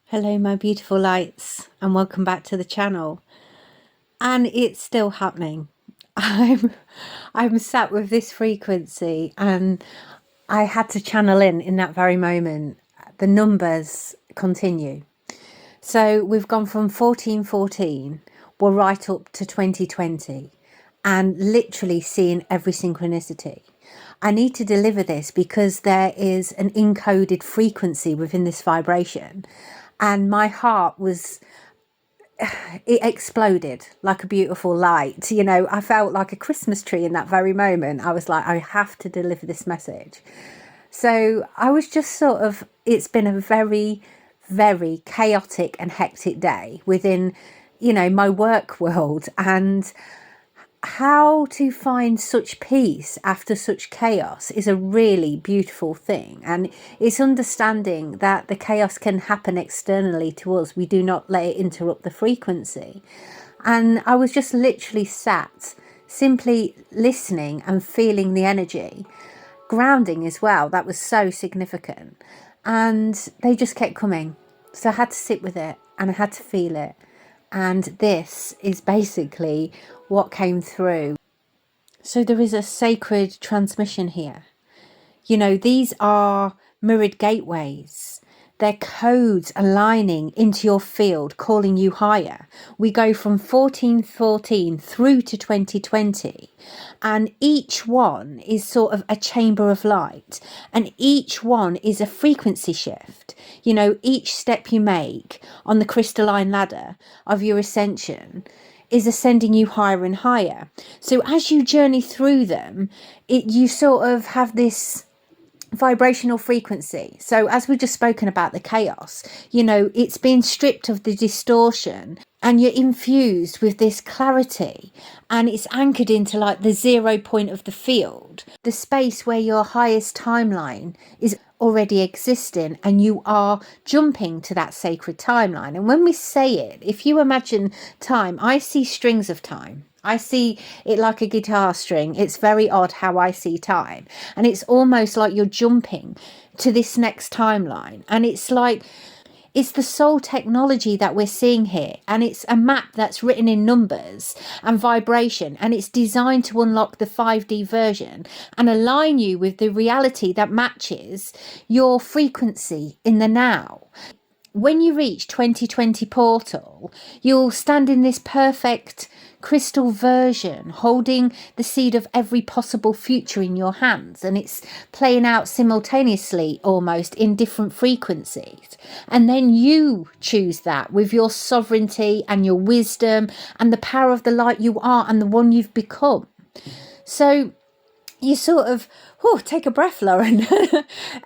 Hello my beautiful lights, and welcome back to the channel. And it's still happening. I'm sat with this frequency, and I had to channel in that very moment. The numbers continue. So we've gone from 1414, we're right up to 2020, and literally seeing every synchronicity. I need to deliver this because there is an encoded frequency within this vibration, and my heart was, it exploded like a beautiful light. You know, I felt like a Christmas tree in that very moment. I was like, I have to deliver this message. So I was just sort of, it's been a very, very chaotic and hectic day within, you know, my work world, and how to find such peace after such chaos is a really beautiful thing. And it's understanding that the chaos can happen externally to us. We do not let it interrupt the frequency. And I was just literally sat simply listening and feeling the energy, grounding as well. That was so significant. And they just kept coming. So I had to sit with it and I had to feel it. And this is basically what came through. So there is a sacred transmission here. You know, these are mirrored gateways. They're codes aligning into your field, calling you higher. We go from 1414 through to 2020, and each one is sort of a chamber of light, and each one is a frequency shift. You know, each step you make on the crystalline ladder of your ascension is ascending you higher and higher. So as you journey through them, you sort of have this vibrational frequency. So as we've just spoken about the chaos, you know, it's been stripped of the distortion, and you're infused with this clarity, and it's anchored into like the 0 point of the field, the space where your highest timeline is already existing, and you are jumping to that sacred timeline. And when we say it, if you imagine time, I see strings of time. I see it like a guitar string. It's very odd how I see time. And it's almost like you're jumping to this next timeline. And it's like, it's the soul technology that we're seeing here. And it's a map that's written in numbers and vibration. And it's designed to unlock the 5D version and align you with the reality that matches your frequency in the now. When you reach 2020 portal, you'll stand in this perfect crystal version, holding the seed of every possible future in your hands, and it's playing out simultaneously almost in different frequencies. And then you choose that with your sovereignty and your wisdom and the power of the light you are and the one you've become. So you sort of, take a breath, Lauren.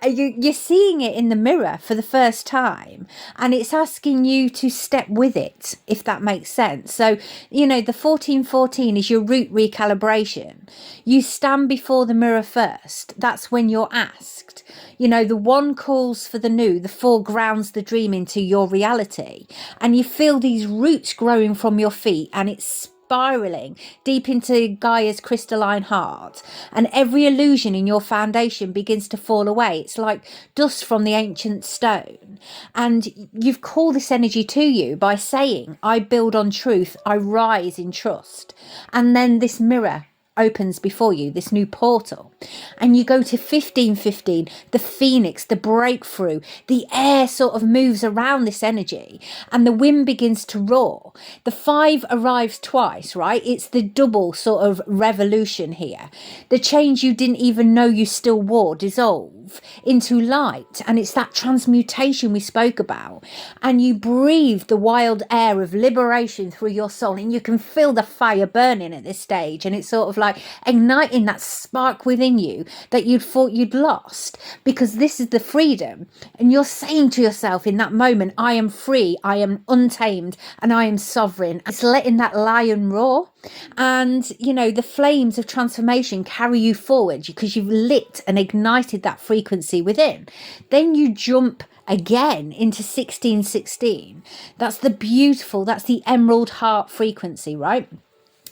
You're seeing it in the mirror for the first time, and it's asking you to step with it, if that makes sense. So, you know, the 1414 is your root recalibration. You stand before the mirror first. That's when you're asked. You know, the 1 calls for the new, the 4 grounds the dream into your reality. And you feel these roots growing from your feet, and it's spiraling deep into Gaia's crystalline heart, and every illusion in your foundation begins to fall away. It's like dust from the ancient stone, and you've called this energy to you by saying, I build on truth, I rise in trust. And then this mirror opens before you, this new portal, and you go to 1515, the phoenix, the breakthrough. The air sort of moves around this energy, and the wind begins to roar. The 5 arrives twice, right? It's the double sort of revolution here. The change you didn't even know you still wore dissolve into light, and it's that transmutation we spoke about. And you breathe the wild air of liberation through your soul, and you can feel the fire burning at this stage, and it's sort of like igniting that spark within you that you'd thought you'd lost, because this is the freedom. And you're saying to yourself in that moment, I am free, I am untamed, and I am sovereign. It's letting that lion roar, and you know, the flames of transformation carry you forward because you've lit and ignited that frequency within. Then you jump again into 1616. That's the beautiful, that's the emerald heart frequency, right?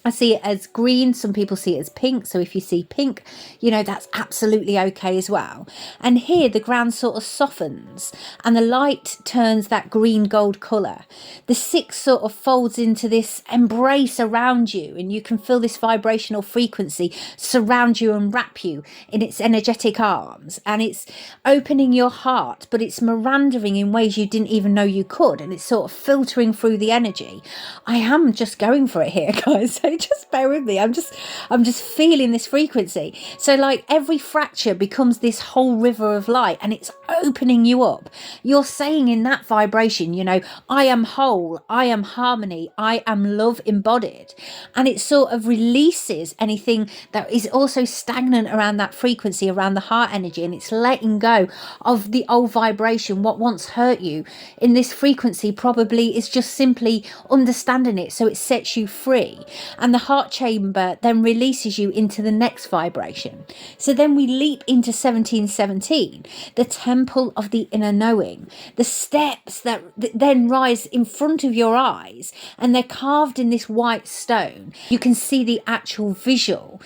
I see it as green. Some people see it as pink. So if you see pink, you know, that's absolutely okay as well. And here the ground sort of softens and the light turns that green gold colour. The six sort of folds into this embrace around you, and you can feel this vibrational frequency surround you and wrap you in its energetic arms. And it's opening your heart, but it's meandering in ways you didn't even know you could. And it's sort of filtering through the energy. I am just going for it here, guys. So just bear with me. I'm just feeling this frequency. So like every fracture becomes this whole river of light, and it's opening you up. You're saying in that vibration, you know, I am whole, I am harmony, I am love embodied. And it sort of releases anything that is also stagnant around that frequency, around the heart energy, and it's letting go of the old vibration. What once hurt you in this frequency probably is just simply understanding it, so it sets you free. And the heart chamber then releases you into the next vibration. So then we leap into 1717, the temple of the inner knowing. The steps that then rise in front of your eyes, and they're carved in this white stone. You can see the actual visual.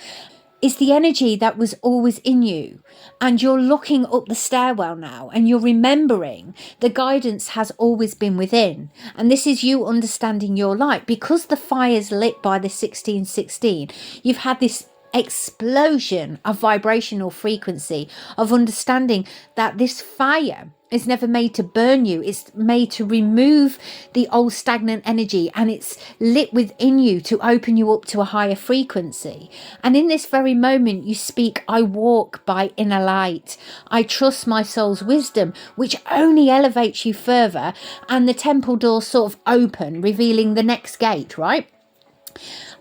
It's the energy that was always in you, and you're looking up the stairwell now, and you're remembering the guidance has always been within. And this is you understanding your light, because the fire's lit by the 1616. You've had this explosion of vibrational frequency, of understanding that this fire is never made to burn you. It's made to remove the old stagnant energy, and it's lit within you to open you up to a higher frequency. And in this very moment you speak, I walk by inner light. I trust my soul's wisdom, which only elevates you further. And the temple doors sort of open, revealing the next gate, right?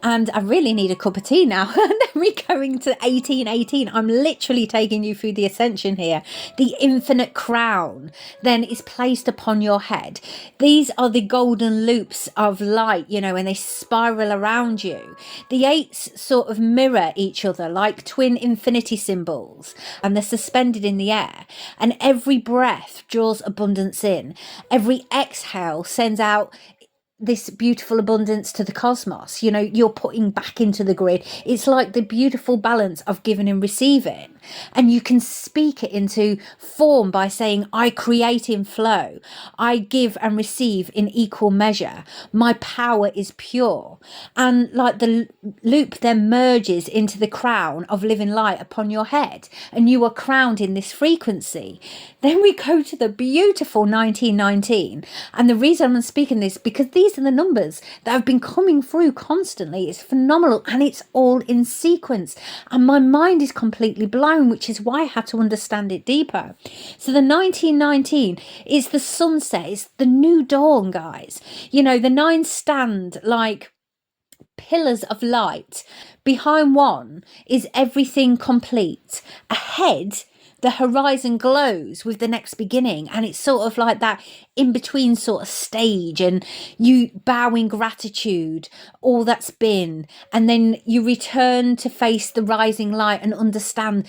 And I really need a cup of tea now. And then we're going to 1818. I'm literally taking you through the ascension here. The infinite crown then is placed upon your head. These are the golden loops of light, you know, and they spiral around you. The eights sort of mirror each other like twin infinity symbols, and they're suspended in the air. And every breath draws abundance in. Every exhale sends out this beautiful abundance to the cosmos. You know, you're putting back into the grid. It's like the beautiful balance of giving and receiving. And you can speak it into form by saying, I create in flow. I give and receive in equal measure. My power is pure. And like the loop then merges into the crown of living light upon your head, and you are crowned in this frequency. Then we go to the beautiful 1919. And the reason I'm speaking this, because these are the numbers that have been coming through constantly. It's phenomenal, and it's all in sequence. And my mind is completely blown, which is why I had to understand it deeper. So the 1919 is the sunset, it's the new dawn, guys. You know, the nine stand like pillars of light. Behind one is everything complete. Ahead, the horizon glows with the next beginning, and it's sort of like that in between sort of stage, and you bow in gratitude all that's been, and then you return to face the rising light and understand.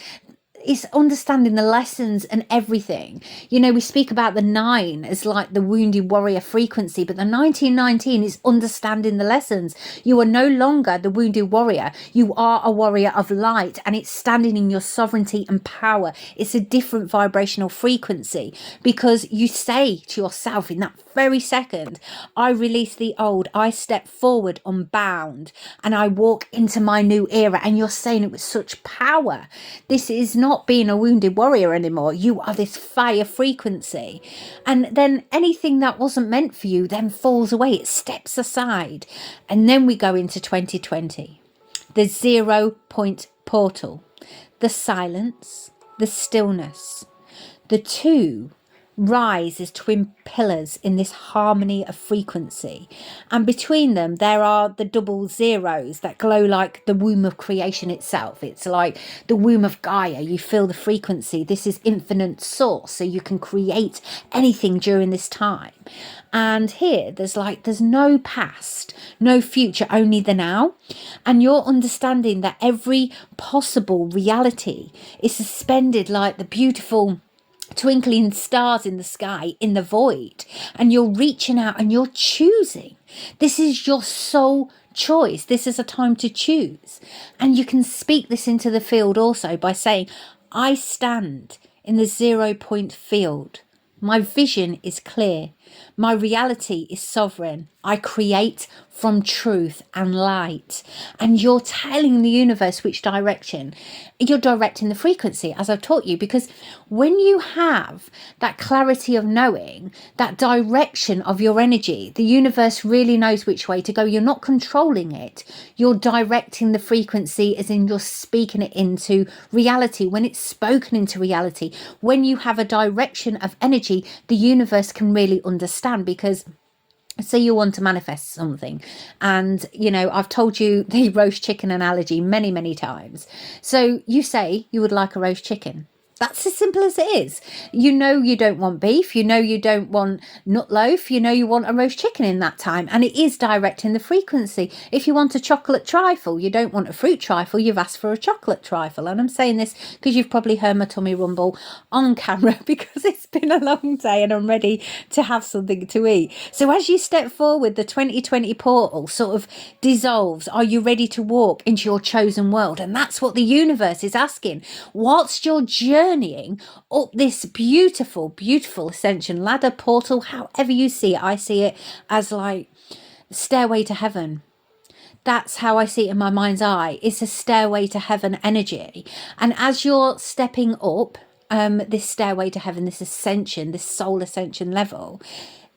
It's understanding the lessons and everything. You know, we speak about the 9 as like the wounded warrior frequency, but the 1919 is understanding the lessons. You are no longer the wounded warrior. You are a warrior of light, and it's standing in your sovereignty and power. It's a different vibrational frequency, because you say to yourself in that very second, I release the old, I step forward unbound, and I walk into my new era. And you're saying it with such power. This is not being a wounded warrior anymore. You are this fire frequency. And then anything that wasn't meant for you then falls away. It steps aside. And then we go into 2020, the 0 point portal, the silence, the stillness. The two rise as twin pillars in this harmony of frequency, and between them there are the double zeros that glow like the womb of creation itself. It's like the womb of Gaia. You feel the frequency. This is infinite source, so you can create anything during this time. And here there's no past, no future, only the now. And you're understanding that every possible reality is suspended like the beautiful twinkling stars in the sky, in the void. And you're reaching out and you're choosing. This is your soul choice. This is a time to choose. And you can speak this into the field also by saying, I stand in the 0 point field. My vision is clear. My reality is sovereign. I create from truth and light. And you're telling the universe which direction. You're directing the frequency, as I've taught you, because when you have that clarity of knowing, that direction of your energy, the universe really knows which way to go. You're not controlling it. You're directing the frequency, as in you're speaking it into reality. When it's spoken into reality, when you have a direction of energy, the universe can really understand. Because say you want to manifest something, and I've told you the roast chicken analogy many times. So you say you would like a roast chicken. That's as simple as it is. You don't want beef, you don't want nut loaf, you want a roast chicken in that time, and it is directing the frequency. If you want a chocolate trifle, you don't want a fruit trifle, you've asked for a chocolate trifle. And I'm saying this because you've probably heard my tummy rumble on camera, because it's been a long day and I'm ready to have something to eat. So as you step forward, the 2020 portal sort of dissolves. Are you ready to walk into your chosen world? And that's what the universe is asking. Whilst you're journeying up this beautiful ascension ladder, portal, however you see it, I see it as like stairway to heaven. That's how I see it in my mind's eye. It's a stairway to heaven energy. And as you're stepping up this stairway to heaven, this ascension, this soul ascension level,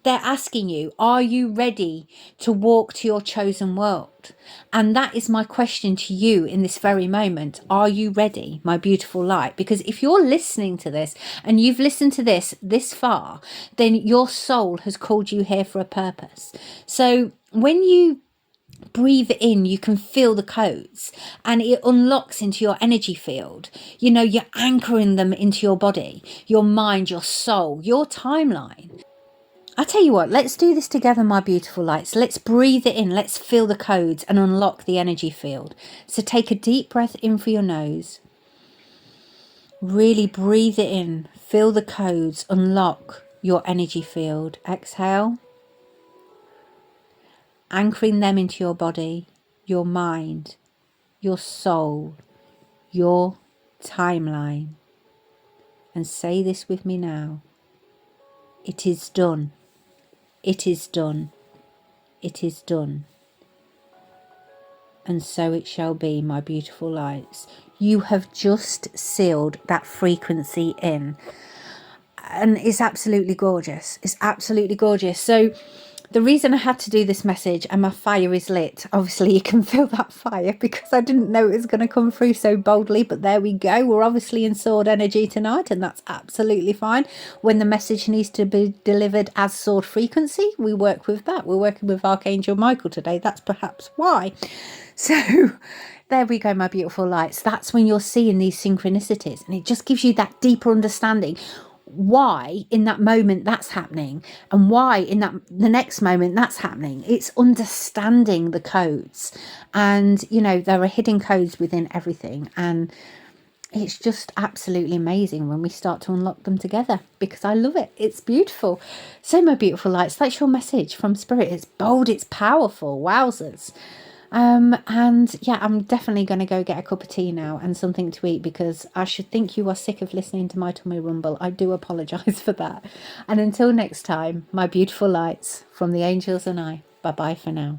they're asking you, are you ready to walk to your chosen world? And that is my question to you in this very moment. Are you ready, my beautiful light? Because if you're listening to this and you've listened to this far, then your soul has called you here for a purpose. So when you breathe in, you can feel the codes and it unlocks into your energy field. You're anchoring them into your body, your mind, your soul, your timeline. I tell you what, let's do this together, my beautiful lights. Let's breathe it in. Let's feel the codes and unlock the energy field. So take a deep breath in for your nose. Really breathe it in. Feel the codes. Unlock your energy field. Exhale. Anchoring them into your body, your mind, your soul, your timeline. And say this with me now. It is done. It is done. It is done. And so it shall be, my beautiful lights. You have just sealed that frequency in. And it's absolutely gorgeous. It's absolutely gorgeous. So the reason I had to do this message, and my fire is lit, obviously you can feel that fire, because I didn't know it was going to come through so boldly, but there we go. We're obviously in sword energy tonight, and that's absolutely fine. When the message needs to be delivered as sword frequency, we work with that. We're working with Archangel Michael today. That's perhaps why. So there we go, my beautiful lights. That's when you're seeing these synchronicities, and it just gives you that deeper understanding why in that moment that's happening, and why in the next moment that's happening. It's understanding the codes, and there are hidden codes within everything, and it's just absolutely amazing when we start to unlock them together, because I love it. It's beautiful. So my beautiful lights, that's your message from Spirit. It's bold, it's powerful. Wowzers. And yeah, I'm definitely going to go get a cup of tea now and something to eat, because I should think you are sick of listening to my tummy rumble. I do apologize for that. And until next time, my beautiful lights, from the angels and I, bye bye for now.